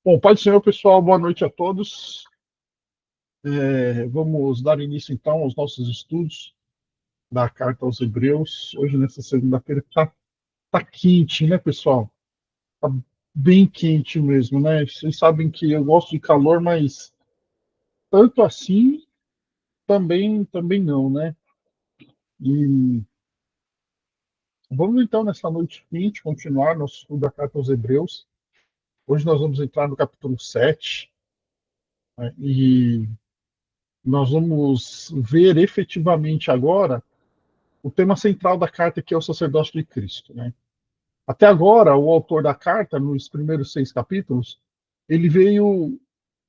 Bom, Pai do Senhor, pessoal, boa noite a todos. Vamos dar início, então, aos nossos estudos da Carta aos Hebreus. Hoje, nessa segunda-feira, tá quente, né, pessoal? Tá bem quente mesmo, né? Vocês sabem que eu gosto de calor, mas tanto assim também não, né? E vamos, então, nessa noite quente, continuar nosso estudo da Carta aos Hebreus. Hoje nós vamos entrar no capítulo 7, né? E nós vamos ver efetivamente agora o tema central da carta, que é o sacerdócio de Cristo, né? Até agora, o autor da carta, nos primeiros 6 capítulos, ele veio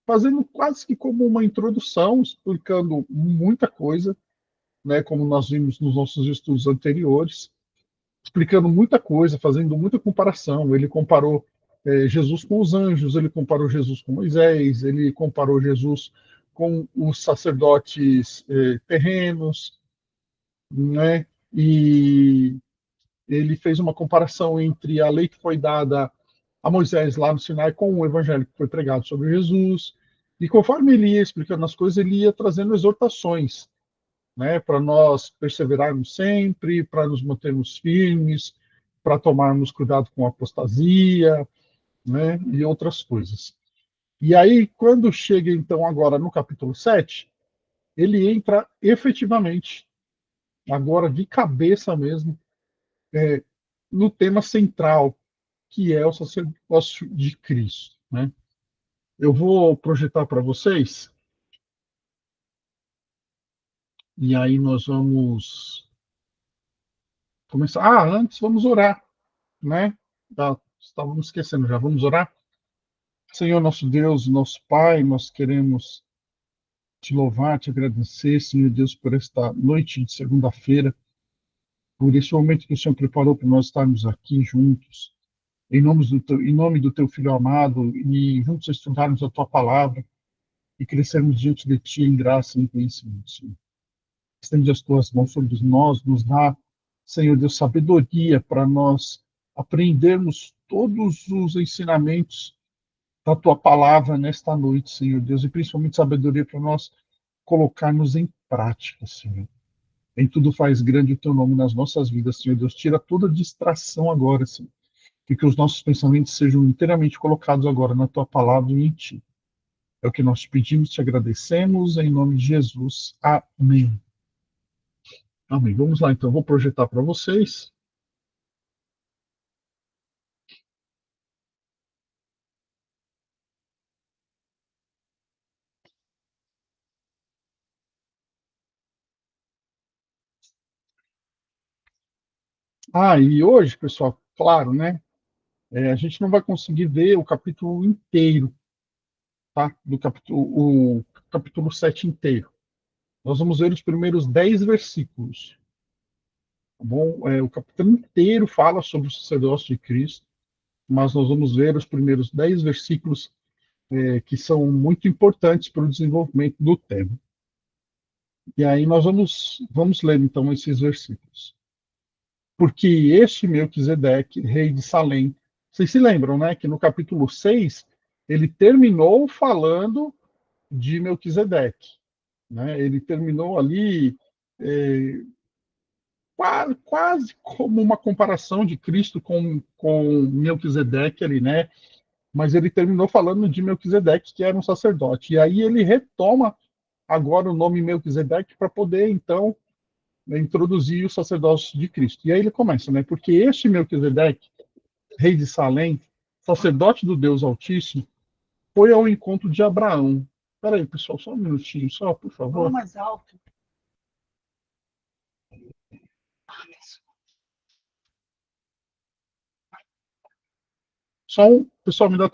fazendo quase que como uma introdução, explicando muita coisa, né, como nós vimos nos nossos estudos anteriores, explicando muita coisa, fazendo muita comparação. Ele comparou Jesus com os anjos, ele comparou Jesus com Moisés, ele comparou Jesus com os sacerdotes terrenos, né? E ele fez uma comparação entre a lei que foi dada a Moisés lá no Sinai com o evangelho que foi pregado sobre Jesus. E conforme ele ia explicando as coisas, ele ia trazendo exortações, né, para nós perseverarmos sempre, para nos mantermos firmes, para tomarmos cuidado com a apostasia, né, e outras coisas. E aí, quando chega então agora no capítulo 7, ele entra efetivamente, agora de cabeça mesmo, no tema central, que é o sacerdócio de Cristo, né? Eu vou projetar para vocês, e aí nós vamos começar. Antes vamos orar, né? Estávamos esquecendo já, vamos orar? Senhor, nosso Deus, nosso Pai, nós queremos te louvar, te agradecer, Senhor Deus, por esta noite de segunda-feira, por esse momento que o Senhor preparou para nós estarmos aqui juntos, em nome do teu Filho amado, e juntos estudarmos a tua palavra e crescermos diante de ti em graça e em conhecimento, Senhor. Estende as tuas mãos sobre nós, nos dá, Senhor Deus, sabedoria para nós aprendermos todos os ensinamentos da tua palavra nesta noite, Senhor Deus, e principalmente sabedoria para nós colocarmos em prática, Senhor. Em tudo faz grande o teu nome nas nossas vidas, Senhor Deus. Tira toda distração agora, Senhor. E que os nossos pensamentos sejam inteiramente colocados agora na tua palavra e em ti. É o que nós pedimos, te agradecemos, em nome de Jesus. Amém. Amém. Vamos lá, então. Vou projetar para vocês. E hoje, pessoal, claro, né? A gente não vai conseguir ver o capítulo inteiro, tá? O capítulo 7 inteiro. Nós vamos ver os primeiros 10 versículos, tá bom? O capítulo inteiro fala sobre o sacerdócio de Cristo, mas nós vamos ver os primeiros 10 versículos que são muito importantes para o desenvolvimento do tema. E aí nós vamos ler, então, esses versículos. Porque este Melquisedeque, rei de Salém, vocês se lembram, né, que no capítulo 6 ele terminou falando de Melquisedeque, né? Ele terminou ali quase como uma comparação de Cristo com Melquisedeque ali, né? Mas ele terminou falando de Melquisedeque, que era um sacerdote. E aí ele retoma agora o nome Melquisedeque para poder, então, introduzir o sacerdócio de Cristo. E aí ele começa, né? Porque este Melquisedeque, rei de Salém, sacerdote do Deus Altíssimo, foi ao encontro de Abraão. Espera aí, pessoal, só um minutinho, só, por favor. Fala mais alto. Só um, pessoal, me dá.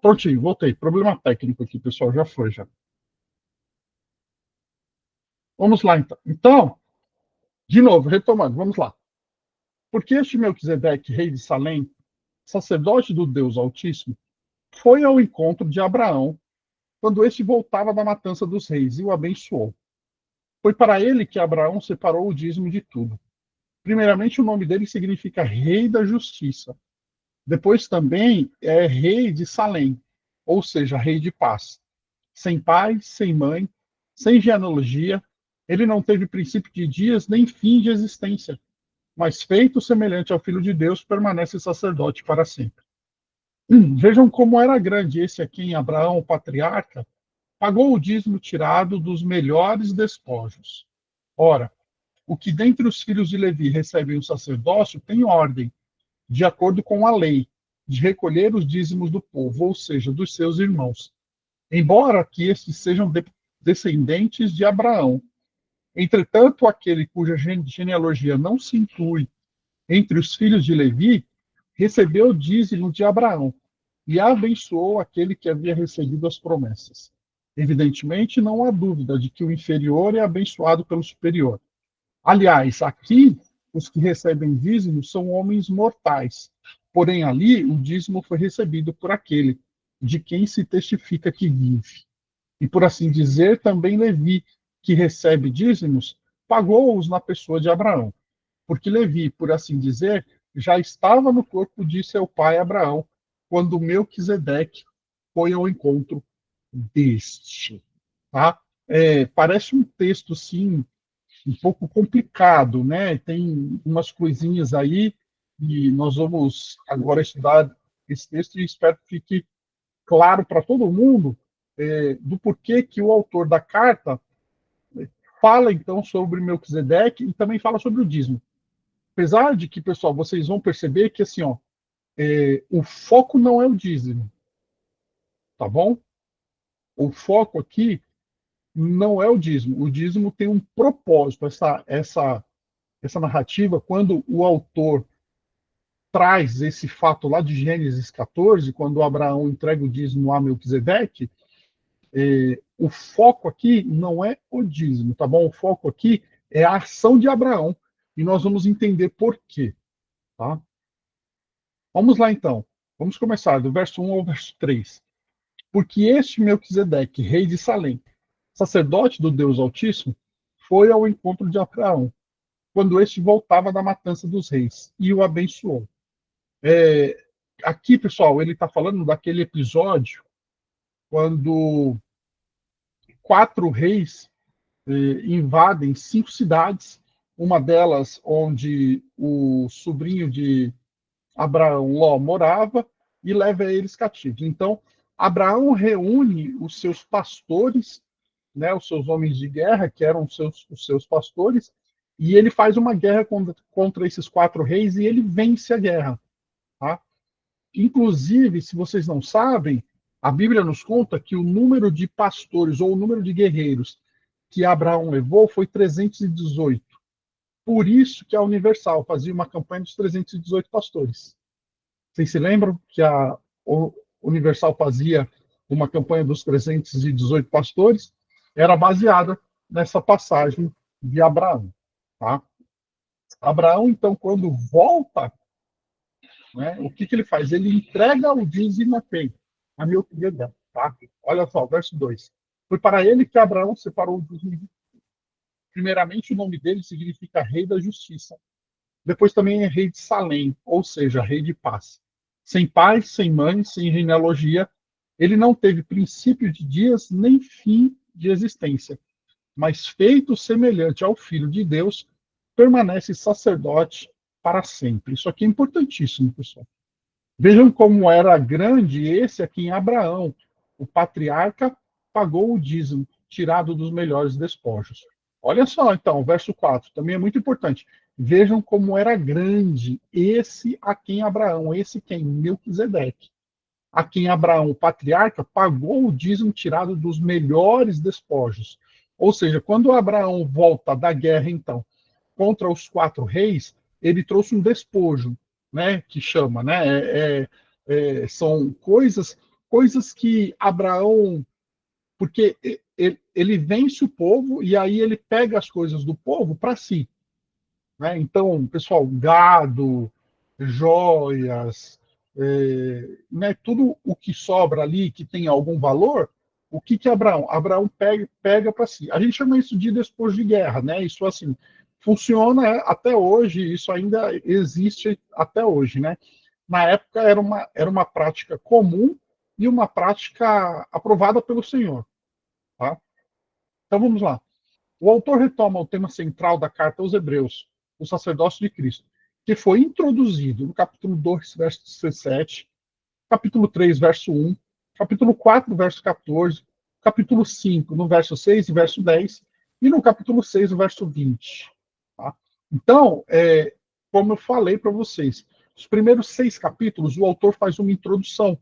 Prontinho, voltei. Problema técnico aqui, pessoal, já foi, já. Vamos lá, então. Então, de novo, retomando, vamos lá. Porque este Melquisedeque, rei de Salém, sacerdote do Deus Altíssimo, foi ao encontro de Abraão quando este voltava da matança dos reis e o abençoou. Foi para ele que Abraão separou o dízimo de tudo. Primeiramente, o nome dele significa Rei da Justiça. Depois também é Rei de Salém, ou seja, Rei de Paz. Sem pai, sem mãe, sem genealogia, ele não teve princípio de dias nem fim de existência, mas feito semelhante ao Filho de Deus, permanece sacerdote para sempre. Vejam como era grande esse aqui em Abraão, o patriarca, pagou o dízimo tirado dos melhores despojos. Ora, o que dentre os filhos de Levi recebem o sacerdócio tem ordem, de acordo com a lei, de recolher os dízimos do povo, ou seja, dos seus irmãos. Embora que estes sejam descendentes de Abraão. Entretanto, aquele cuja genealogia não se inclui entre os filhos de Levi, recebeu o dízimo de Abraão e abençoou aquele que havia recebido as promessas. Evidentemente, não há dúvida de que o inferior é abençoado pelo superior. Aliás, aqui, os que recebem dízimo são homens mortais. Porém, ali, o dízimo foi recebido por aquele de quem se testifica que vive. E, por assim dizer, também Levi, que recebe dízimos, pagou-os na pessoa de Abraão. Porque Levi, por assim dizer, já estava no corpo de seu pai Abraão, quando Melquisedeque foi ao encontro deste. Tá? Parece um texto, sim, um pouco complicado, né? Tem umas coisinhas aí, e nós vamos agora estudar esse texto e espero que fique claro para todo mundo do porquê que o autor da carta fala, então, sobre Melquisedeque e também fala sobre o dízimo. Apesar de que, pessoal, vocês vão perceber que, assim, ó, o foco não é o dízimo, tá bom? O foco aqui não é o dízimo. O dízimo tem um propósito. Essa narrativa, quando o autor traz esse fato lá de Gênesis 14, quando Abraão entrega o dízimo a Melquisedeque, o foco aqui não é o dízimo, tá bom? O foco aqui é a ação de Abraão, e nós vamos entender por quê, tá? Vamos lá, então. Vamos começar do verso 1 ao verso 3. Porque este Melquisedeque, rei de Salém, sacerdote do Deus Altíssimo, foi ao encontro de Abraão, quando este voltava da matança dos reis, e o abençoou. Aqui, pessoal, ele está falando daquele episódio quando 4 reis invadem 5 cidades, uma delas onde o sobrinho de Abraão, Ló, morava, e leva eles cativos. Então, Abraão reúne os seus pastores, né, os seus homens de guerra, que eram os seus pastores, e ele faz uma guerra contra esses 4 reis e ele vence a guerra. Tá? Inclusive, se vocês não sabem, a Bíblia nos conta que o número de pastores ou o número de guerreiros que Abraão levou foi 318. Por isso que a Universal fazia uma campanha dos 318 pastores. Vocês se lembram que a Universal fazia uma campanha dos 318 pastores? Era baseada nessa passagem de Abraão. Tá? Abraão, então, quando volta, né, o que ele faz? Ele entrega o dízimo a quem? A Melquisedeque. Tá? Olha só, verso 2. Foi para ele que Abraão separou o dízimo. Primeiramente, o nome dele significa Rei da Justiça. Depois também é Rei de Salém, ou seja, Rei de Paz. Sem pai, sem mãe, sem genealogia, ele não teve princípio de dias nem fim de existência, mas feito semelhante ao Filho de Deus, permanece sacerdote para sempre. Isso aqui é importantíssimo, pessoal. Vejam como era grande esse aqui em Abraão. O patriarca pagou o dízimo, tirado dos melhores despojos. Olha só, então, o verso 4, também é muito importante. Vejam como era grande esse a quem Abraão, esse quem? Melquisedeque. A quem Abraão, o patriarca, pagou o dízimo tirado dos melhores despojos. Ou seja, quando Abraão volta da guerra, então, contra os 4 reis, ele trouxe um despojo, né, que chama, né, são coisas que Abraão, porque ele vence o povo e aí ele pega as coisas do povo para si, né? Então, pessoal, gado, joias, né, tudo o que sobra ali que tem algum valor, o que que Abraão? Abraão pega para si. A gente chama isso de despojo de guerra, né? Isso assim funciona até hoje, isso ainda existe até hoje, né? Na época era uma prática comum e uma prática aprovada pelo Senhor, tá? Então vamos lá. O autor retoma o tema central da carta aos Hebreus, o sacerdócio de Cristo, que foi introduzido no capítulo 2, verso 17, capítulo 3, verso 1, capítulo 4, verso 14, capítulo 5, no verso 6 e verso 10, e no capítulo 6, o verso 20. Tá? Então, como eu falei para vocês, os primeiros 6 capítulos, o autor faz uma introdução.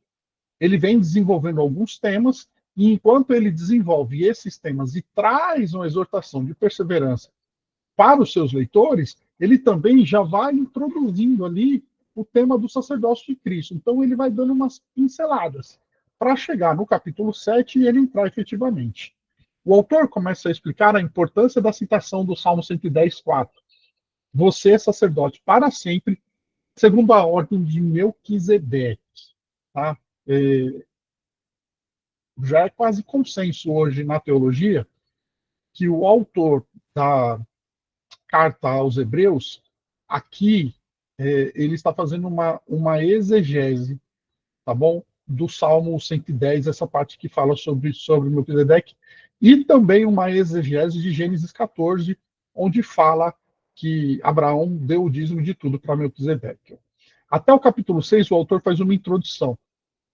Ele vem desenvolvendo alguns temas, e enquanto ele desenvolve esses temas e traz uma exortação de perseverança para os seus leitores, ele também já vai introduzindo ali o tema do sacerdócio de Cristo. Então, ele vai dando umas pinceladas para chegar no capítulo 7 e ele entrar efetivamente. O autor começa a explicar a importância da citação do Salmo 110, 4. Você é sacerdote para sempre, segundo a ordem de Melquisedeque. Tá? Já é quase consenso hoje na teologia que o autor da carta aos Hebreus, aqui, ele está fazendo uma exegese, tá bom? Do Salmo 110, essa parte que fala sobre Melquisedeque, e também uma exegese de Gênesis 14, onde fala que Abraão deu o dízimo de tudo para Melquisedeque. Até o capítulo 6, o autor faz uma introdução,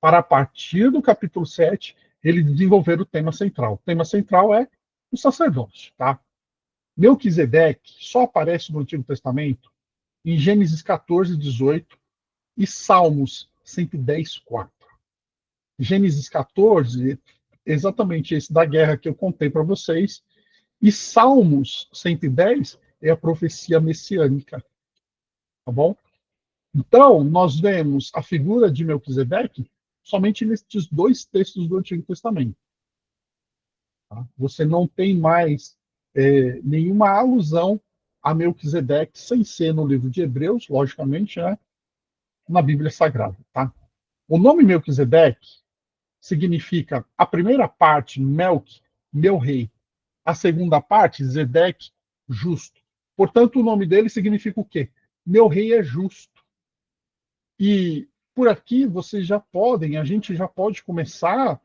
para a partir do capítulo 7, ele desenvolver o tema central. O tema central é o sacerdócio, tá? Melquisedeque só aparece no Antigo Testamento em Gênesis 14, 18 e Salmos 110, 4. Gênesis 14, exatamente esse da guerra que eu contei para vocês, e Salmos 110 é a profecia messiânica, tá bom? Então, nós vemos a figura de Melquisedeque somente nesses 2 textos do Antigo Testamento. Tá? Você não tem mais nenhuma alusão a Melquisedeque, sem ser no livro de Hebreus, logicamente, né, na Bíblia Sagrada. Tá? O nome Melquisedeque significa a primeira parte, Melk, meu rei. A segunda parte, Zedeque, justo. Portanto, o nome dele significa o quê? Meu rei é justo. E por aqui vocês já podem, a gente já pode começar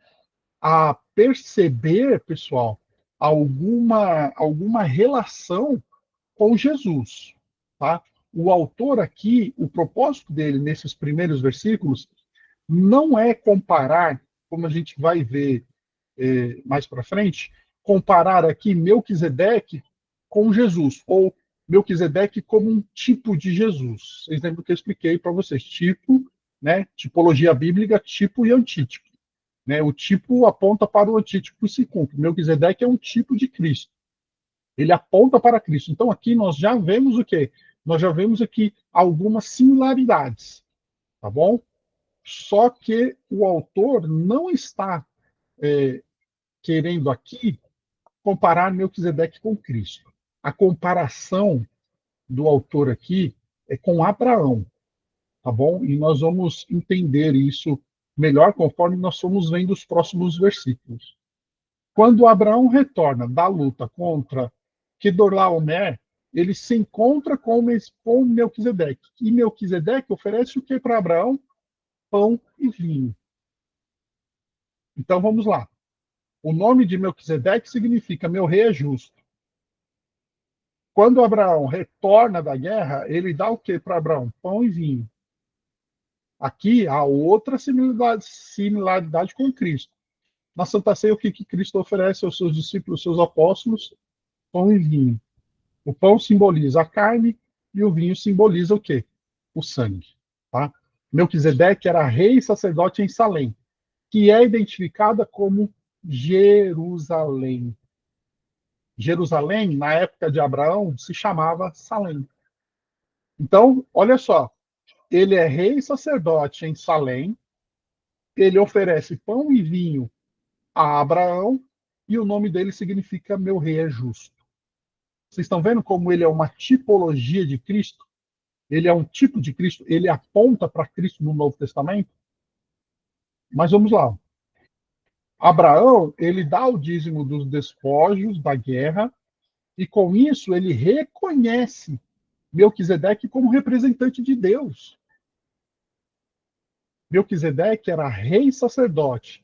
a perceber, pessoal, alguma relação com Jesus, tá? O autor aqui, o propósito dele nesses primeiros versículos não é comparar, como a gente vai ver mais para frente, comparar aqui Melquisedeque com Jesus, ou Melquisedeque como um tipo de Jesus. Vocês lembram que eu expliquei para vocês, tipo, né, tipologia bíblica, tipo e antítipo. Né? O tipo aponta para o antítipo que se cumpre. Melquisedeque é um tipo de Cristo. Ele aponta para Cristo. Então aqui nós já vemos o quê? Nós já vemos aqui algumas similaridades, tá bom? Só que o autor não está querendo aqui comparar Melquisedeque com Cristo. A comparação do autor aqui é com Abraão, tá bom? E nós vamos entender isso melhor conforme nós formos vendo os próximos versículos. Quando Abraão retorna da luta contra Kedorlaomer, ele se encontra com Melquisedeque. E Melquisedeque oferece o que para Abraão? Pão e vinho. Então vamos lá. O nome de Melquisedeque significa meu rei é justo. Quando Abraão retorna da guerra, ele dá o que para Abraão? Pão e vinho. Aqui há outra similaridade com Cristo. Na Santa Ceia, o que Cristo oferece aos seus discípulos, aos seus apóstolos? Pão e vinho. O pão simboliza a carne e o vinho simboliza o quê? O sangue. Tá? Melquisedeque era rei e sacerdote em Salém, que é identificada como Jerusalém. Jerusalém, na época de Abraão, se chamava Salém. Então, olha só, ele é rei e sacerdote em Salém, ele oferece pão e vinho a Abraão, e o nome dele significa meu rei é justo. Vocês estão vendo como ele é uma tipologia de Cristo? Ele é um tipo de Cristo, ele aponta para Cristo no Novo Testamento? Mas vamos lá. Abraão, ele dá o dízimo dos despojos da guerra, e com isso ele reconhece Melquisedeque como representante de Deus. Melquisedeque era rei sacerdote,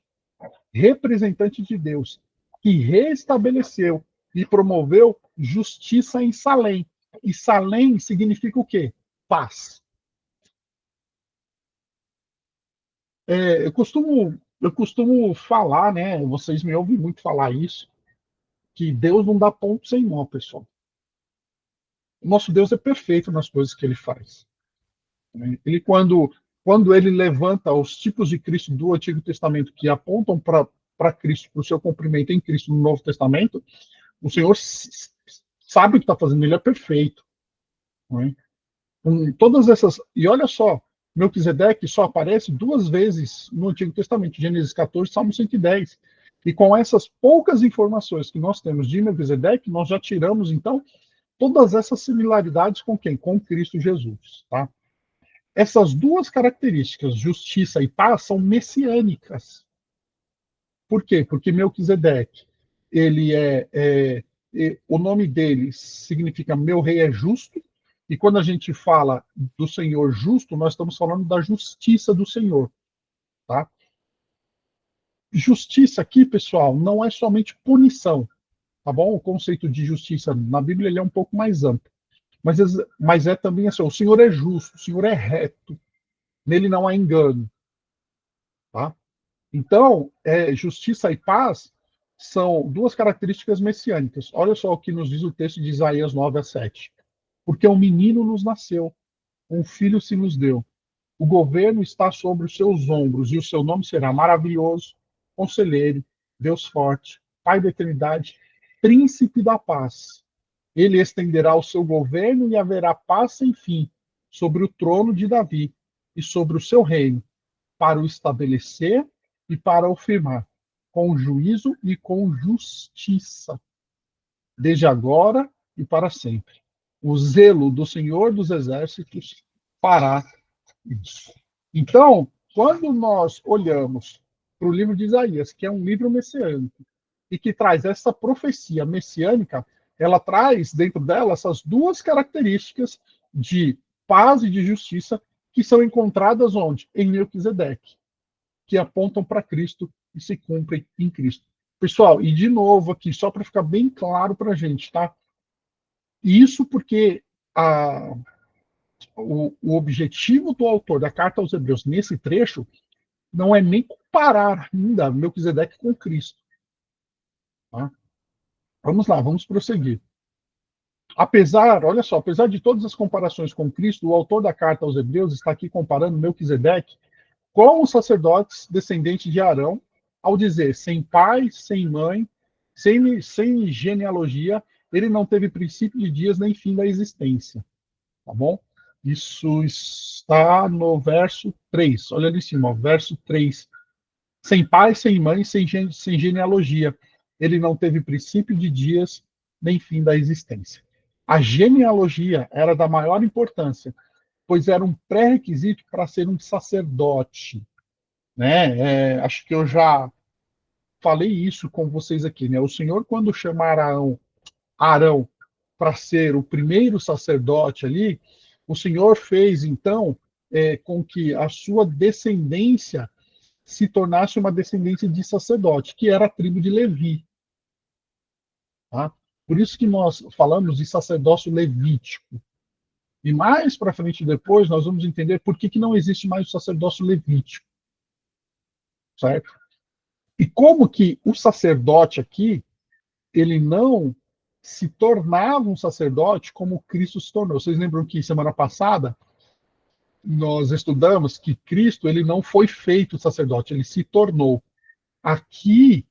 representante de Deus, que restabeleceu e promoveu justiça em Salém. E Salém significa o quê? Paz. Eu costumo falar, né? Vocês me ouvem muito falar isso, que Deus não dá ponto sem nó, pessoal. O nosso Deus é perfeito nas coisas que ele faz. Né? Quando ele levanta os tipos de Cristo do Antigo Testamento que apontam para Cristo, para o seu cumprimento em Cristo no Novo Testamento, o Senhor sabe o que está fazendo, ele é perfeito. Né? Com todas essas. E olha só, Melquisedeque só aparece duas vezes no Antigo Testamento, Gênesis 14, Salmo 110. E com essas poucas informações que nós temos de Melquisedeque, nós já tiramos, então, todas essas similaridades com quem? Com Cristo Jesus. Tá? Essas duas características, justiça e paz, são messiânicas. Por quê? Porque Melquisedeque, ele o nome dele significa meu rei é justo, e quando a gente fala do Senhor justo, nós estamos falando da justiça do Senhor, tá? Justiça aqui, pessoal, não é somente punição, tá bom? O conceito de justiça na Bíblia ele é um pouco mais amplo, mas é também assim, o Senhor é justo, o Senhor é reto, nele não há engano, tá? Então, justiça e paz são duas características messiânicas. Olha só o que nos diz o texto de Isaías 9:7. Porque um menino nos nasceu, um filho se nos deu. O governo está sobre os seus ombros, e o seu nome será maravilhoso, conselheiro, Deus forte, Pai da eternidade, príncipe da paz. Ele estenderá o seu governo e haverá paz sem fim sobre o trono de Davi e sobre o seu reino, para o estabelecer e para o firmar, com juízo e com justiça, desde agora e para sempre. O zelo do Senhor dos Exércitos fará isso. Então, quando nós olhamos para o livro de Isaías, que é um livro messiânico, e que traz essa profecia messiânica, ela traz dentro dela essas duas características de paz e de justiça que são encontradas onde? Em Melquisedeque, que apontam para Cristo e se cumprem em Cristo. Pessoal, e de novo aqui, só para ficar bem claro para a gente, tá? Isso porque o objetivo do autor da carta aos Hebreus nesse trecho não é nem comparar ainda Melquisedeque com Cristo. Tá? Vamos lá, vamos prosseguir. Olha só, apesar de todas as comparações com Cristo, o autor da carta aos Hebreus está aqui comparando Melquisedeque com os sacerdotes descendentes de Arão, ao dizer sem pai, sem mãe, sem genealogia, ele não teve princípio de dias nem fim da existência. Tá bom? Isso está no verso 3. Olha ali em cima, ó, verso 3. Sem pai, sem mãe, sem genealogia. Ele não teve princípio de dias nem fim da existência. A genealogia era da maior importância, pois era um pré-requisito para ser um sacerdote. Né? Acho que eu já falei isso com vocês aqui. Né? O Senhor, quando chamar Arão para ser o primeiro sacerdote ali, o Senhor fez, então, com que a sua descendência se tornasse uma descendência de sacerdote, que era a tribo de Levi. Tá? Por isso que nós falamos de sacerdócio levítico. E mais para frente depois, nós vamos entender por que não existe mais o sacerdócio levítico. Certo? E como que o sacerdote aqui, ele não se tornava um sacerdote como Cristo se tornou. Vocês lembram que semana passada nós estudamos que Cristo ele não foi feito sacerdote, ele se tornou. Aqui,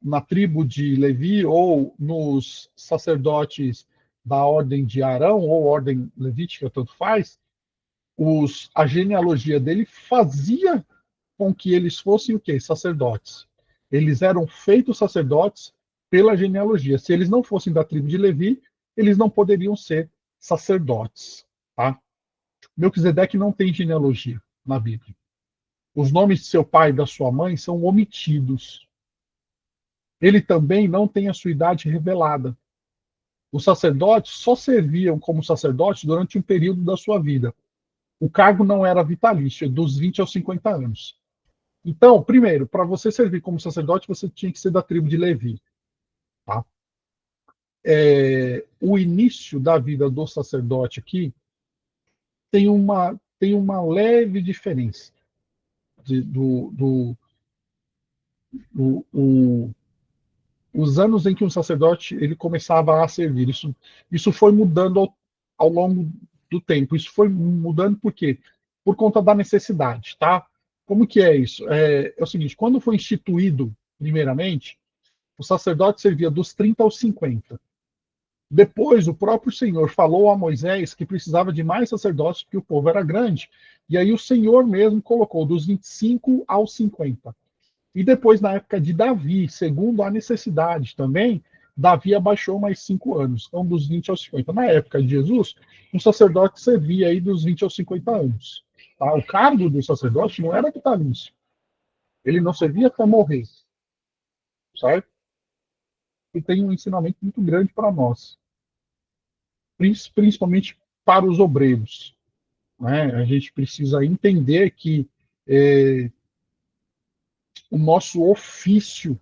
na tribo de Levi, ou nos sacerdotes da ordem de Arão, ou ordem levítica, tanto faz, a genealogia dele fazia com que eles fossem o quê? Sacerdotes. Eles eram feitos sacerdotes pela genealogia. Se eles não fossem da tribo de Levi, eles não poderiam ser sacerdotes. Tá? Melquisedeque não tem genealogia na Bíblia. Os nomes de seu pai e da sua mãe são omitidos. Ele também não tem a sua idade revelada. Os sacerdotes só serviam como sacerdotes durante um período da sua vida. O cargo não era vitalício, é dos 20 aos 50 anos. Então, primeiro, para você servir como sacerdote, você tinha que ser da tribo de Levi. Tá? O início da vida do sacerdote aqui tem uma leve diferença de, do os anos em que um sacerdote ele começava a servir. Isso foi mudando ao longo do tempo. Isso foi mudando por quê? Por conta da necessidade, tá? Como que é isso? É o seguinte, quando foi instituído, primeiramente, o sacerdote servia dos 30 aos 50. Depois, o próprio Senhor falou a Moisés que precisava de mais sacerdotes porque o povo era grande. E aí o Senhor mesmo colocou dos 25 aos 50. E depois, na época de Davi, segundo a necessidade também, Davi abaixou mais 5 anos, então dos 20 aos 50. Na época de Jesus, um sacerdote servia aí dos 20 aos 50 anos. Tá? O cargo do sacerdote não era vitalício. Ele não servia até morrer. Certo? E tem um ensinamento muito grande para nós, principalmente para os obreiros. Né? A gente precisa entender que o nosso ofício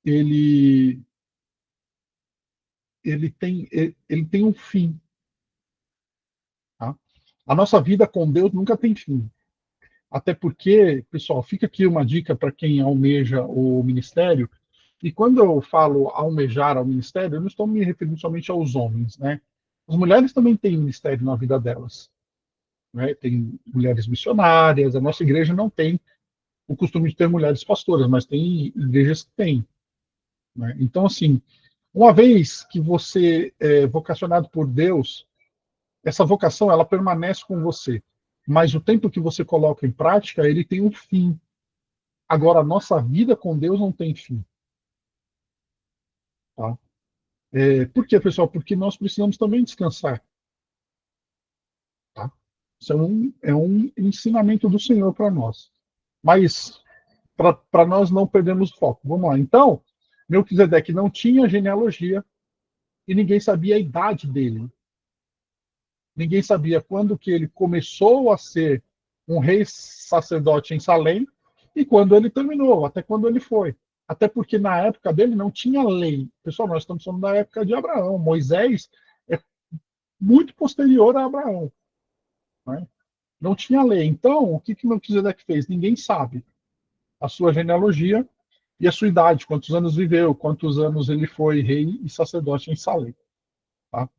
ele, ele tem um fim. Tá? A nossa vida com Deus nunca tem fim. Até porque, pessoal, fica aqui uma dica para quem almeja o ministério. E quando eu falo almejar ao ministério, eu não estou me referindo somente aos homens, né? As mulheres também têm ministério na vida delas. Né? Tem mulheres missionárias, a nossa igreja não tem o costume de ter mulheres pastoras, mas tem igrejas que têm. Né? Então, assim, uma vez que você é vocacionado por Deus, essa vocação ela permanece com você, mas o tempo que você coloca em prática ele tem um fim. Agora a nossa vida com Deus não tem fim, tá? Por quê, pessoal? Porque nós precisamos também descansar, tá? Isso é um ensinamento do Senhor para nós. Mas para nós não perdermos o foco. Vamos lá. Então, Melquisedeque não tinha genealogia e ninguém sabia a idade dele. Ninguém sabia quando que ele começou a ser um rei sacerdote em Salém e quando ele terminou, até quando ele foi. Até porque na época dele não tinha lei. Pessoal, nós estamos falando da época de Abraão. Moisés é muito posterior a Abraão. Né? Não tinha lei. Então, o que Melquisedeque fez? Ninguém sabe. A sua genealogia e a sua idade, quantos anos viveu, quantos anos ele foi rei e sacerdote em Salém. Tá?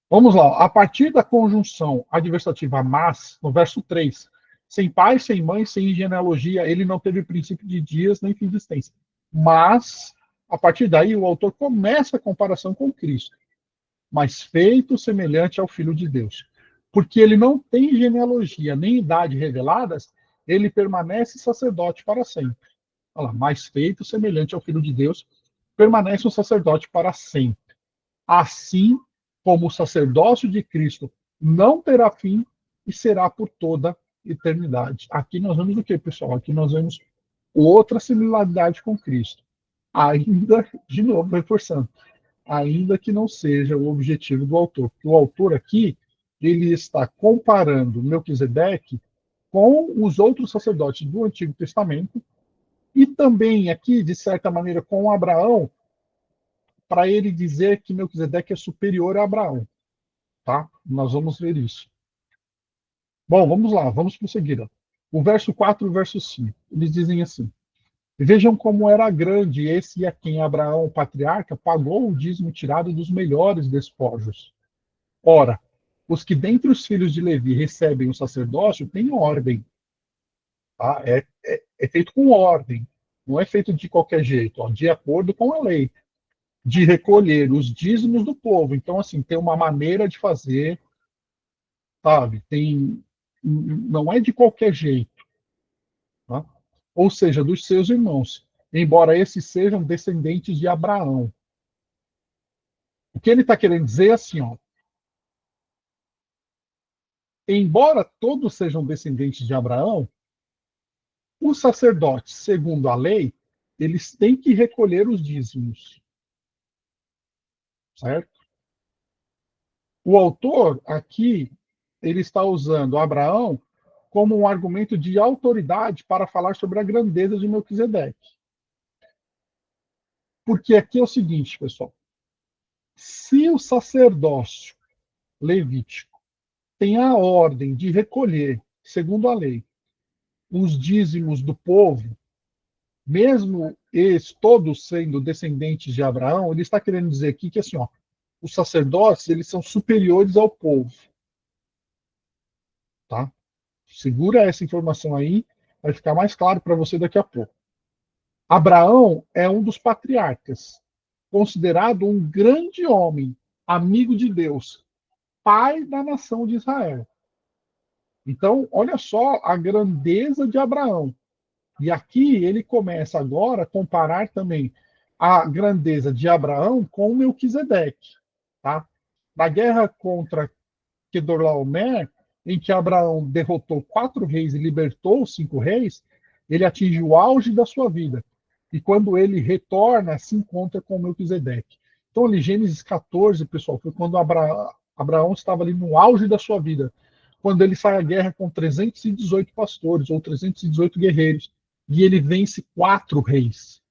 Vamos lá. A partir da conjunção adversativa mas, no verso 3, sem pai, sem mãe, sem genealogia, ele não teve princípio de dias nem fim de existência. Mas, a partir daí, o autor começa a comparação com Cristo, mas feito semelhante ao Filho de Deus. Porque ele não tem genealogia nem idade reveladas, ele permanece sacerdote para sempre. Olha lá, mas feito semelhante ao Filho de Deus, permanece um sacerdote para sempre. Assim como o sacerdócio de Cristo não terá fim e será por toda eternidade. Aqui nós vemos o que, pessoal? Aqui nós vemos outra similaridade com Cristo. Ainda, de novo, reforçando, ainda que não seja o objetivo do autor. Porque o autor aqui, ele está comparando Melquisedeque com os outros sacerdotes do Antigo Testamento e também aqui, de certa maneira, com Abraão, para ele dizer que Melquisedeque é superior a Abraão. Tá? Nós vamos ver isso. Bom, vamos lá, vamos prosseguir. O verso 4 e o verso 5. Eles dizem assim: vejam como era grande esse a quem Abraão, o patriarca, pagou o dízimo tirado dos melhores despojos. Ora, os que dentre os filhos de Levi recebem o sacerdócio têm ordem. Tá? É feito com ordem. Não é feito de qualquer jeito, ó, de acordo com a lei, de recolher os dízimos do povo. Então, assim, tem uma maneira de fazer, sabe? Não é de qualquer jeito, tá? Ou seja, dos seus irmãos, embora esses sejam descendentes de Abraão. O que ele está querendo dizer é assim, ó, embora todos sejam descendentes de Abraão, os sacerdotes, segundo a lei, eles têm que recolher os dízimos, certo? O autor aqui, ele está usando Abraão como um argumento de autoridade para falar sobre a grandeza de Melquisedeque. Porque aqui é o seguinte, pessoal, se o sacerdócio levítico tem a ordem de recolher, segundo a lei, os dízimos do povo, mesmo eles todos sendo descendentes de Abraão, ele está querendo dizer aqui que assim, ó, os sacerdotes eles são superiores ao povo, tá? Segura essa informação aí, vai ficar mais claro para você daqui a pouco. Abraão é um dos patriarcas, considerado um grande homem, amigo de Deus, pai da nação de Israel. Então, olha só a grandeza de Abraão. E aqui ele começa agora a comparar também a grandeza de Abraão com Melquisedeque. Tá? Na guerra contra Quedorlaomer, em que Abraão derrotou 4 reis e libertou 5 reis, ele atinge o auge da sua vida. E quando ele retorna, se encontra com Melquisedeque. Então, ali, Gênesis 14, pessoal, foi quando Abraão estava ali no auge da sua vida. Quando ele sai à guerra com 318 pastores, ou 318 guerreiros, e ele vence 4 reis.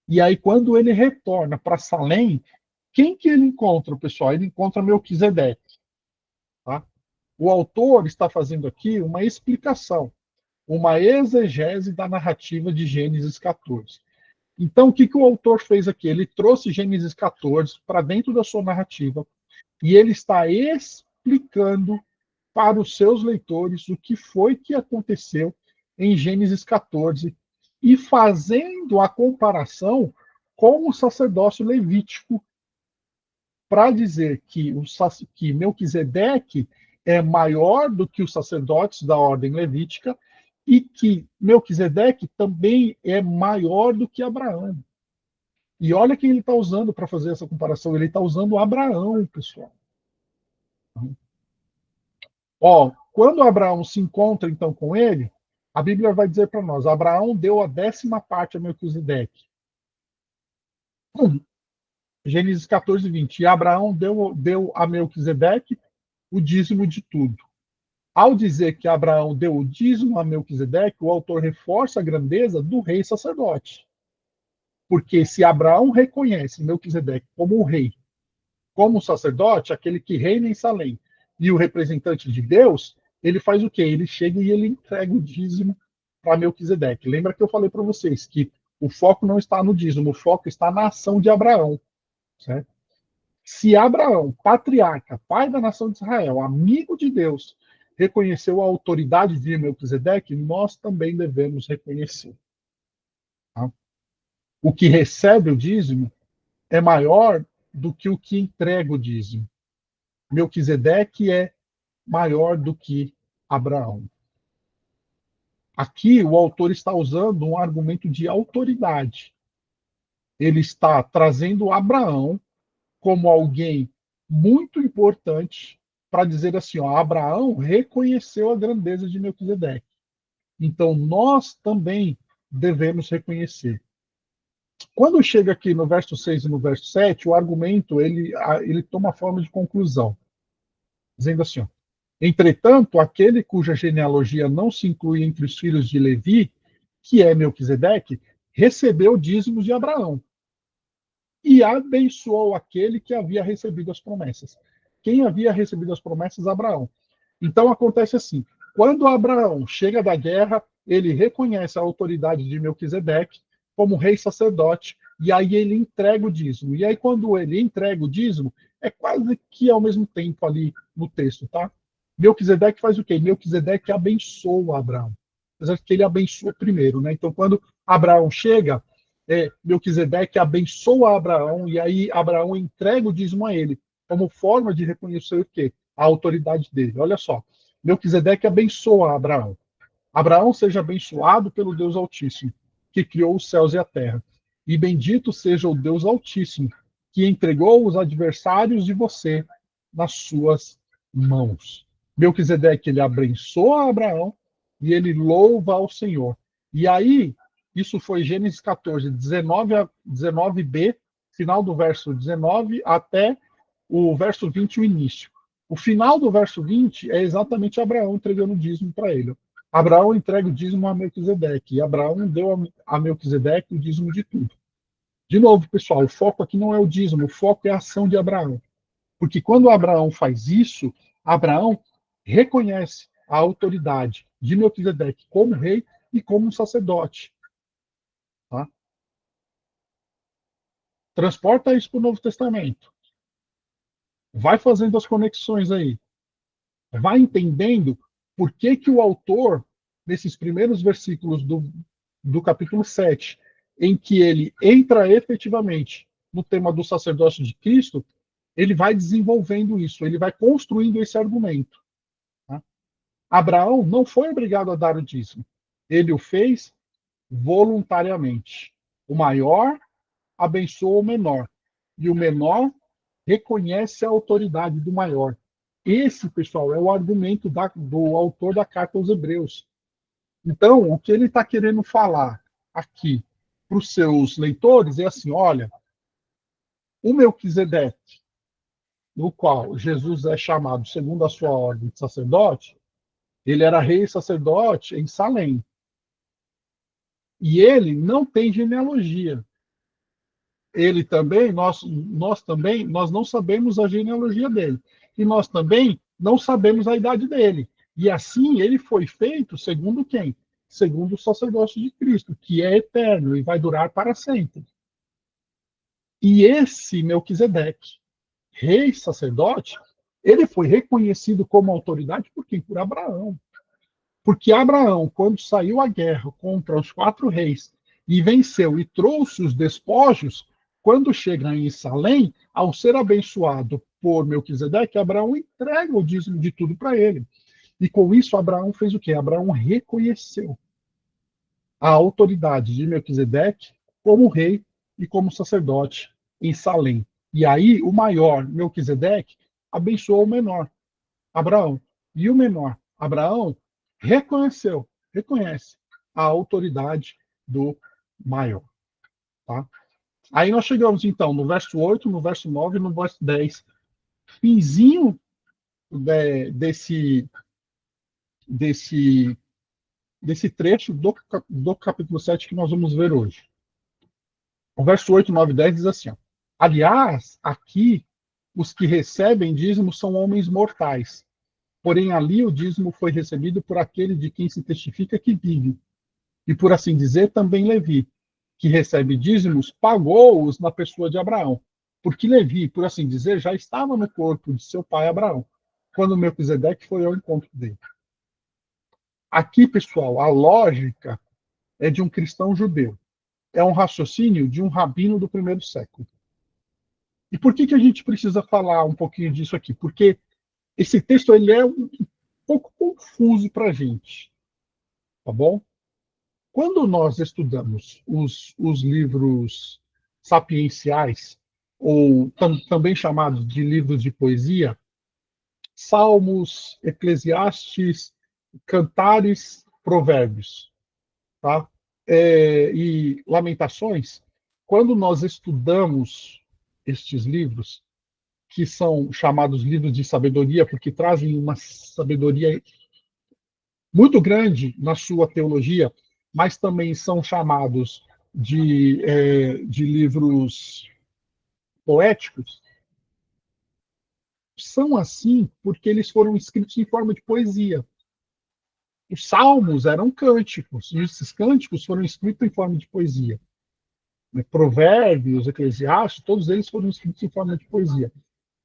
E aí, quando ele retorna para Salém, quem que ele encontra, pessoal? Ele encontra Melquisedeque. Tá? O autor está fazendo aqui uma explicação, uma exegese da narrativa de Gênesis 14. Então, o que, que o autor fez aqui? Ele trouxe Gênesis 14 para dentro da sua narrativa e ele está explicando para os seus leitores o que foi que aconteceu em Gênesis 14 e fazendo a comparação com o sacerdócio levítico para dizer que Melquisedeque é maior do que os sacerdotes da ordem levítica e que Melquisedeque também é maior do que Abraão. E olha quem ele está usando para fazer essa comparação. Ele está usando Abraão, pessoal. Ó, quando Abraão se encontra então com ele, a Bíblia vai dizer para nós: Abraão deu a 10ª parte a Melquisedeque. Gênesis 14, 20. E Abraão deu a Melquisedeque o dízimo de tudo. Ao dizer que Abraão deu o dízimo a Melquisedeque, o autor reforça a grandeza do rei sacerdote. Porque se Abraão reconhece Melquisedeque como o rei, como o sacerdote, aquele que reina em Salém, e o representante de Deus, ele faz o quê? Ele chega e ele entrega o dízimo para Melquisedeque. Lembra que eu falei para vocês que o foco não está no dízimo, o foco está na ação de Abraão. Certo? Se Abraão, patriarca, pai da nação de Israel, amigo de Deus, reconheceu a autoridade de Melquisedeque, nós também devemos reconhecer. Tá? O que recebe o dízimo é maior do que o que entrega o dízimo. Melquisedeque é maior do que Abraão. Aqui o autor está usando um argumento de autoridade. Ele está trazendo Abraão como alguém muito importante para dizer assim, ó, Abraão reconheceu a grandeza de Melquisedeque. Então nós também devemos reconhecer. Quando chega aqui no verso 6 e no verso 7, o argumento ele toma forma de conclusão, dizendo assim, ó, entretanto, aquele cuja genealogia não se inclui entre os filhos de Levi, que é Melquisedeque, recebeu dízimos de Abraão e abençoou aquele que havia recebido as promessas. Quem havia recebido as promessas? Abraão. Então acontece assim: quando Abraão chega da guerra, ele reconhece a autoridade de Melquisedeque como rei sacerdote, e aí ele entrega o dízimo. E aí, quando ele entrega o dízimo, é quase que ao mesmo tempo ali no texto, tá? Melquisedeque faz o quê? Melquisedeque abençoa Abraão. Apesar que ele abençoa primeiro, né? Então, quando Abraão chega, Melquisedeque abençoa Abraão, e aí Abraão entrega o dízimo a ele, como forma de reconhecer o quê? A autoridade dele. Olha só, Melquisedeque abençoa Abraão. Abraão seja abençoado pelo Deus Altíssimo, que criou os céus e a terra. E bendito seja o Deus Altíssimo, que entregou os adversários de você nas suas mãos. Melquisedeque, ele abençoa Abraão e ele louva ao Senhor. E aí, isso foi Gênesis 14, 19b, final do verso 19 até o verso 20, o início. O final do verso 20 é exatamente Abraão entregando o dízimo para ele. Abraão entrega o dízimo a Melquisedeque, e Abraão deu a Melquisedeque o dízimo de tudo. De novo, pessoal, o foco aqui não é o dízimo, o foco é a ação de Abraão. Porque quando Abraão faz isso, Abraão reconhece a autoridade de Melquisedeque como rei e como um sacerdote. Tá? Transporta isso para o Novo Testamento. Vai fazendo as conexões aí. Vai entendendo por que o autor, nesses primeiros versículos do capítulo 7, em que ele entra efetivamente no tema do sacerdócio de Cristo, ele vai desenvolvendo isso, ele vai construindo esse argumento. Tá? Abraão não foi obrigado a dar o dízimo. Ele o fez voluntariamente. O maior abençoa o menor. E o menor reconhece a autoridade do maior. Esse, pessoal, é o argumento do autor da carta aos Hebreus. Então, o que ele está querendo falar aqui para os seus leitores é assim: olha, o Melquisedeque, no qual Jesus é chamado segundo a sua ordem de sacerdote, ele era rei e sacerdote em Salém. E ele não tem genealogia. Ele também, nós também, nós não sabemos a genealogia dele. E nós também não sabemos a idade dele. E assim ele foi feito segundo quem? Segundo o sacerdócio de Cristo, que é eterno e vai durar para sempre. E esse Melquisedeque, rei sacerdote, ele foi reconhecido como autoridade por quem? Por Abraão. Porque Abraão, quando saiu à guerra contra os 4 reis e venceu e trouxe os despojos, quando chega em Salém, ao ser abençoado por Melquisedeque, Abraão entrega o dízimo de tudo para ele. E com isso, Abraão fez o quê? Abraão reconheceu a autoridade de Melquisedeque como rei e como sacerdote em Salém. E aí, o maior, Melquisedeque, abençoou o menor, Abraão. E o menor, Abraão, reconhece a autoridade do maior. Tá? Aí nós chegamos, então, no verso 8, no verso 9 e no verso 10. Finzinho desse, desse, desse trecho do capítulo 7 que nós vamos ver hoje. O verso 8, 9 e 10 diz assim: ó, aliás, aqui os que recebem dízimo são homens mortais. Porém, ali o dízimo foi recebido por aquele de quem se testifica que vive. E, por assim dizer, também Levi, que recebe dízimos, pagou-os na pessoa de Abraão. Porque Levi, por assim dizer, já estava no corpo de seu pai Abraão, quando Melquisedeque foi ao encontro dele. Aqui, pessoal, a lógica é de um cristão judeu. É um raciocínio de um rabino do primeiro século. E por que a gente precisa falar um pouquinho disso aqui? Porque esse texto ele é um pouco confuso para a gente, tá bom? Quando nós estudamos os livros sapienciais, ou também chamados de livros de poesia, Salmos, Eclesiastes, Cantares, Provérbios, tá? E Lamentações, quando nós estudamos estes livros, que são chamados livros de sabedoria, porque trazem uma sabedoria muito grande na sua teologia, mas também são chamados de livros poéticos, são assim porque eles foram escritos em forma de poesia. Os salmos eram cânticos, e esses cânticos foram escritos em forma de poesia. Provérbios, Eclesiastes, todos eles foram escritos em forma de poesia.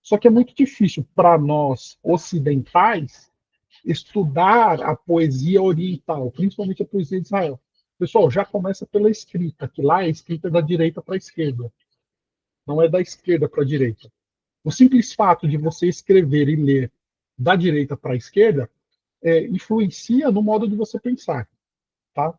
Só que é muito difícil para nós ocidentais estudar a poesia oriental, principalmente a poesia de Israel. Pessoal, já começa pela escrita, que lá a escrita é da direita para a esquerda, não é da esquerda para a direita. O simples fato de você escrever e ler da direita para a esquerda influencia no modo de você pensar, tá?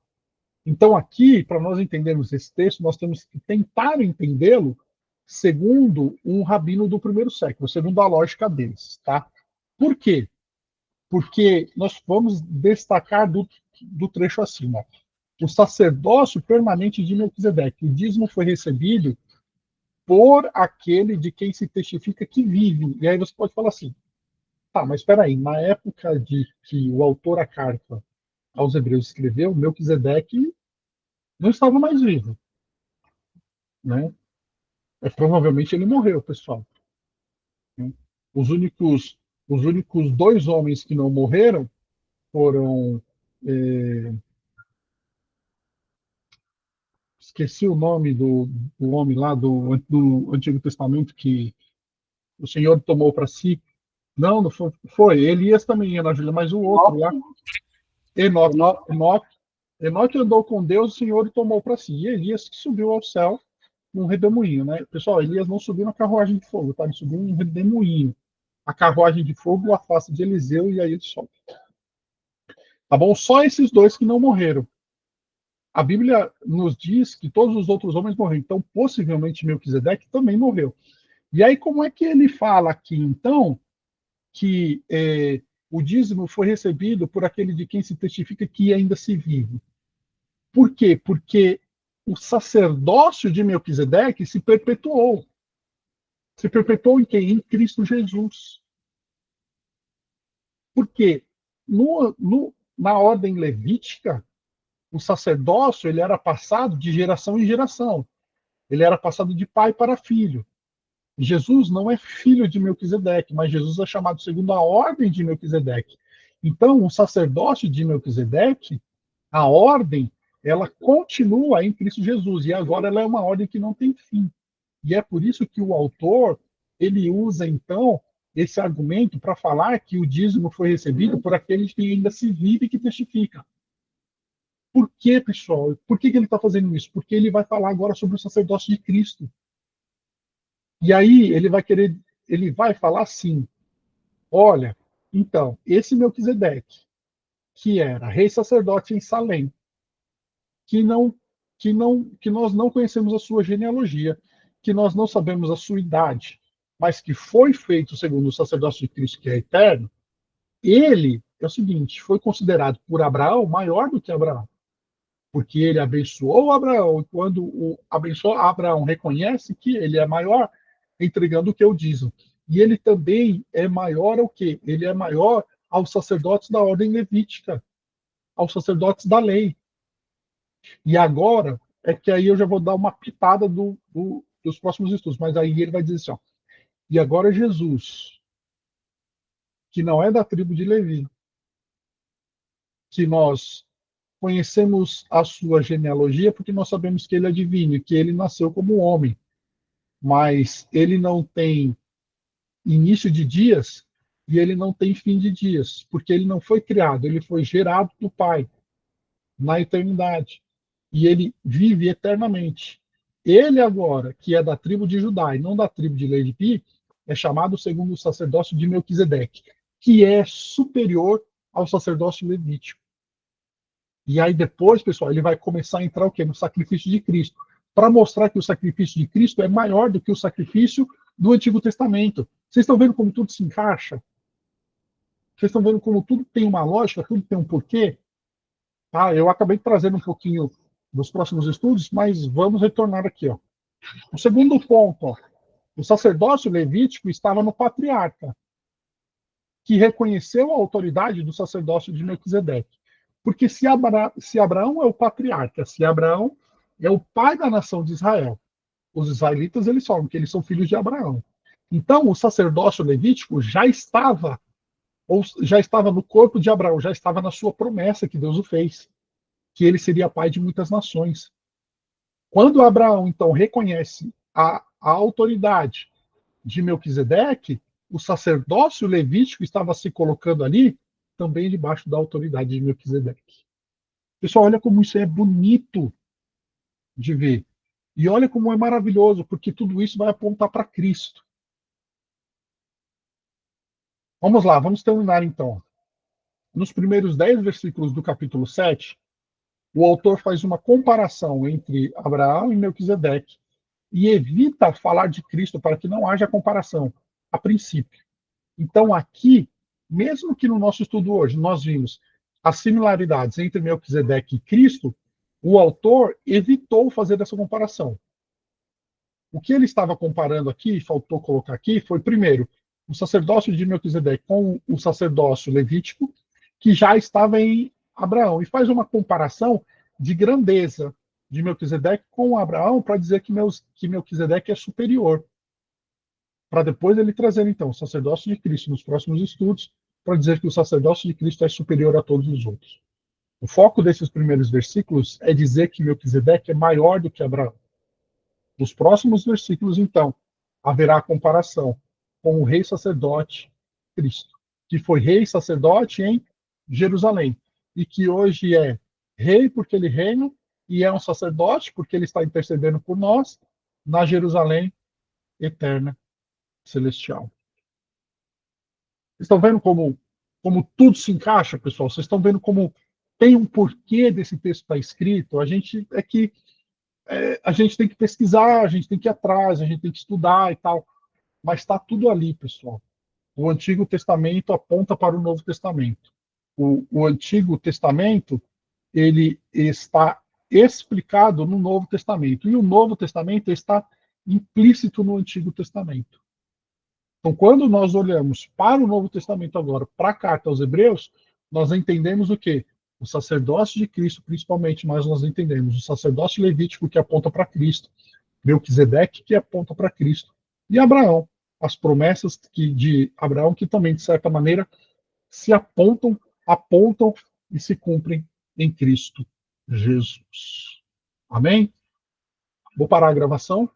Então, aqui, para nós entendermos esse texto, nós temos que tentar entendê-lo segundo um rabino do primeiro século, segundo a lógica deles, tá? Por quê? Porque nós vamos destacar do trecho acima. O sacerdócio permanente de Melquisedeque. O dízimo foi recebido por aquele de quem se testifica que vive. E aí você pode falar assim, tá, mas espera aí, na época de que o autor da carta aos Hebreus escreveu, Melquisedeque não estava mais vivo, né? Provavelmente ele morreu, pessoal. Né? Os únicos, os únicos dois homens que não morreram foram, é, esqueci o nome do homem lá do Antigo Testamento que o Senhor tomou para si. Não, não foi, foi. Elias também ia na Júlia, mas o outro lá, Enoque. Enoque, Enoque andou com Deus, o Senhor o tomou para si. E Elias que subiu ao céu num redemoinho, né? Pessoal, Elias não subiu na carruagem de fogo, tá? Ele subiu num redemoinho. A carruagem de fogo o afasta de Eliseu e aí ele sobe. Tá bom? Só esses dois que não morreram. A Bíblia nos diz que todos os outros homens morreram. Então, possivelmente, Melquisedeque também morreu. E aí, como é que ele fala aqui, então, que o dízimo foi recebido por aquele de quem se testifica que ainda se vive? Por quê? Porque o sacerdócio de Melquisedeque se perpetuou. Se perpetuou em quem? Em Cristo Jesus. Por quê? Na ordem levítica, o sacerdócio ele era passado de geração em geração. Ele era passado de pai para filho. Jesus não é filho de Melquisedeque, mas Jesus é chamado segundo a ordem de Melquisedeque. Então, o sacerdócio de Melquisedeque, a ordem, ela continua em Cristo Jesus, e agora ela é uma ordem que não tem fim. E é por isso que o autor, ele usa, então, esse argumento para falar que o dízimo foi recebido por aqueles que ainda se vive e que testificam. Por quê, pessoal? Por que ele está fazendo isso? Porque ele vai falar agora sobre o sacerdócio de Cristo. E aí ele vai falar assim: olha, então, esse Melquisedeque, que era rei sacerdote em Salém, que não, que nós não conhecemos a sua genealogia, que nós não sabemos a sua idade, mas que foi feito segundo o sacerdócio de Cristo, que é eterno, ele é o seguinte, foi considerado por Abraão maior do que Abraão, porque ele abençoou Abraão, e quando o abençoou Abraão reconhece que ele é maior, entregando o que eu diz. E ele também é maior ao quê? Ele é maior aos sacerdotes da ordem levítica, aos sacerdotes da lei. E agora é que aí eu já vou dar uma pitada dos próximos estudos, mas aí ele vai dizer assim, ó, e agora Jesus, que não é da tribo de Levi, que nós conhecemos a sua genealogia porque nós sabemos que ele é divino e que ele nasceu como homem, mas ele não tem início de dias e ele não tem fim de dias, porque ele não foi criado, ele foi gerado do Pai na eternidade e ele vive eternamente. Ele agora, que é da tribo de Judá e não da tribo de Levi, é chamado segundo o sacerdócio de Melquisedeque, que é superior ao sacerdócio levítico. E aí depois, pessoal, ele vai começar a entrar o quê? No sacrifício de Cristo, para mostrar que o sacrifício de Cristo é maior do que o sacrifício do Antigo Testamento. Vocês estão vendo como tudo se encaixa? Vocês estão vendo como tudo tem uma lógica, tudo tem um porquê? Ah, eu acabei trazendo um pouquinho dos próximos estudos, mas vamos retornar aqui. Ó. O segundo ponto, ó, o sacerdócio levítico estava no patriarca, que reconheceu a autoridade do sacerdócio de Melquisedeque. Porque se Abraão é o patriarca, se Abraão é o pai da nação de Israel, os israelitas eles falam que eles são filhos de Abraão. Então, o sacerdócio levítico já estava, ou já estava no corpo de Abraão, já estava na sua promessa que Deus o fez, que ele seria pai de muitas nações. Quando Abraão, então, reconhece a autoridade de Melquisedeque, o sacerdócio levítico estava se colocando ali também debaixo da autoridade de Melquisedeque. Pessoal, olha como isso é bonito de ver. E olha como é maravilhoso, porque tudo isso vai apontar para Cristo. Vamos lá, vamos terminar então. Nos primeiros 10 versículos do capítulo 7, o autor faz uma comparação entre Abraão e Melquisedeque e evita falar de Cristo para que não haja comparação, a princípio. Então, aqui, mesmo que no nosso estudo hoje nós vimos as similaridades entre Melquisedeque e Cristo, o autor evitou fazer essa comparação. O que ele estava comparando aqui, faltou colocar aqui, foi, primeiro, o sacerdócio de Melquisedeque com o sacerdócio levítico, que já estava em Abraão, e faz uma comparação de grandeza de Melquisedeque com Abraão para dizer que Melquisedeque é superior. Para depois ele trazer, então, o sacerdócio de Cristo nos próximos estudos, para dizer que o sacerdócio de Cristo é superior a todos os outros. O foco desses primeiros versículos é dizer que Melquisedeque é maior do que Abraão. Nos próximos versículos, então, haverá a comparação com o rei sacerdote Cristo, que foi rei sacerdote em Jerusalém, e que hoje é rei porque ele reina, e é um sacerdote porque ele está intercedendo por nós na Jerusalém eterna, celestial. Vocês estão vendo como tudo se encaixa, pessoal? Vocês estão vendo como tem um porquê desse texto estar escrito? A gente tem que pesquisar, a gente tem que ir atrás, a gente tem que estudar e tal, mas está tudo ali, pessoal. O Antigo Testamento aponta para o Novo Testamento. O Antigo Testamento ele está explicado no Novo Testamento e o Novo Testamento está implícito no Antigo Testamento. Então, quando nós olhamos para o Novo Testamento agora, para a carta aos Hebreus, nós entendemos o quê? O sacerdócio de Cristo, principalmente, mas nós entendemos o sacerdócio levítico que aponta para Cristo, Melquisedeque que aponta para Cristo, e Abraão, as promessas de Abraão que também, de certa maneira, se apontam e se cumprem em Cristo Jesus. Amém? Vou parar a gravação.